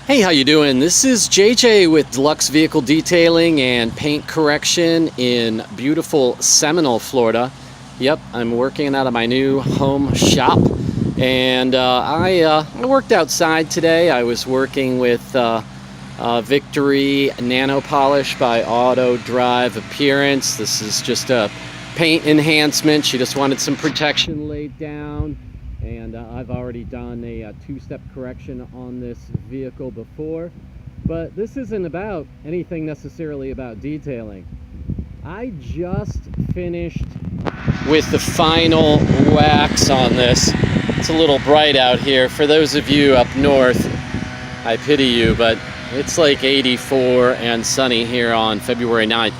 Hey, how you doing? This is JJ with Deluxe Vehicle Detailing and Paint Correction in beautiful Seminole, Florida. Yep, I'm working out of my new home shop, and I worked outside today. I was working with Victory Nano Polish by Auto Drive Appearance. This is just a paint enhancement. She just wanted some protection laid down. And I've already done a two-step correction on this vehicle before, but this isn't about anything necessarily about detailing. I just finished with the final wax on this. It's a little bright out here. For those of you up north, I pity you, but it's like 84 and sunny here on February 9th.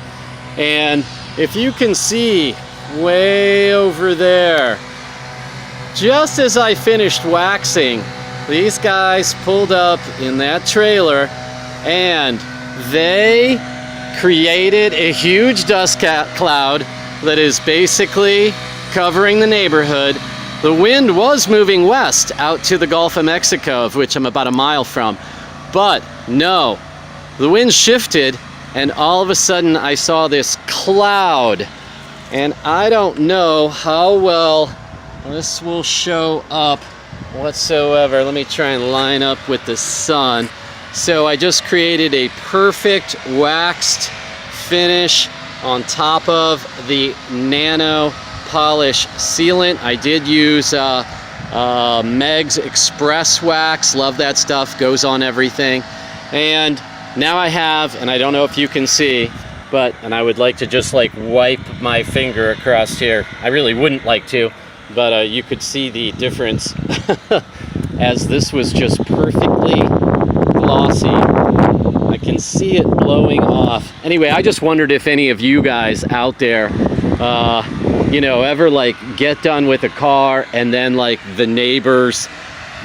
And if you can see way over there, just as I finished waxing, these guys pulled up in that trailer and they created a huge dust cloud that is basically covering the neighborhood. The wind was moving west out to the Gulf of Mexico, of which I'm about a mile from. But no, the wind shifted and all of a sudden I saw this cloud. And I don't know how well this will show up whatsoever. Let me try and line up with the sun. So I just created a perfect waxed finish on top of the nano polish sealant. I did use Meg's Express wax. Love that stuff, goes on everything. And now I have, and I don't know if you can see, and I would like to just like wipe my finger across here. I really wouldn't like to, but you could see the difference as this was just perfectly glossy. I can see it blowing off. Anyway, I just wondered if any of you guys out there, ever like get done with a car and then like the neighbor's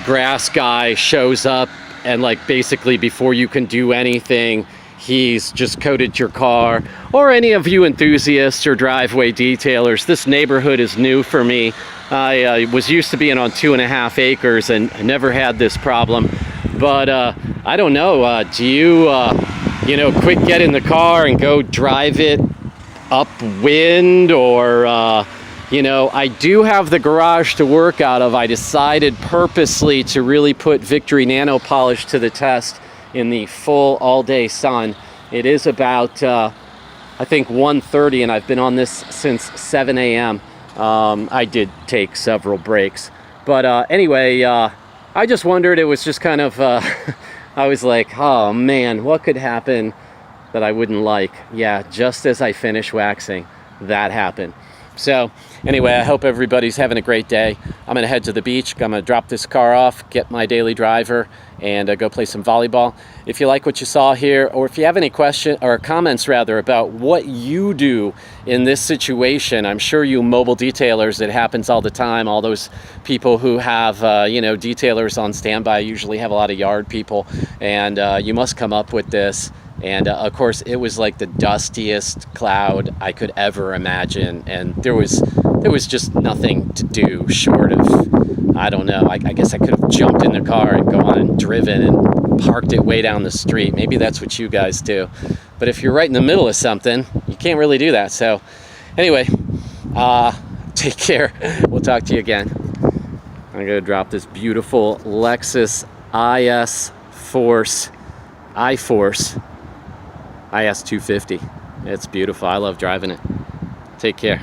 grass guy shows up and like basically before you can do anything, he's just coated your car. Or any of you enthusiasts or driveway detailers, this neighborhood is new for me. I was used to being on 2.5 acres and never had this problem. But I don't know, do you, quick get in the car and go drive it upwind? Or, I do have the garage to work out of. I decided purposely to really put Victory Nano Polish to the test in the full all-day sun. It is about, I think 1:30, and I've been on this since 7 a.m. I did take several breaks. But anyway, I just wondered, it was just kind of, I was like, oh man, what could happen that I wouldn't like? Yeah, just as I finished waxing, that happened. So anyway, I hope everybody's having a great day. I'm gonna head to the beach. I'm gonna drop this car off, get my daily driver, and go play some volleyball. If you like what you saw here, or if you have any questions or comments rather about what you do in this situation, I'm sure you mobile detailers, it happens all the time. All those people who have detailers on standby usually have a lot of yard people, and you must come up with this. And of course, it was like the dustiest cloud I could ever imagine, and there was just nothing to do short of, I don't know, I guess I could have jumped in the car and gone and driven and parked it way down the street. Maybe that's what you guys do. But if you're right in the middle of something, you can't really do that. So anyway, take care. We'll talk to you again. I'm gonna drop this beautiful Lexus IS 250. It's beautiful. I love driving it. Take care.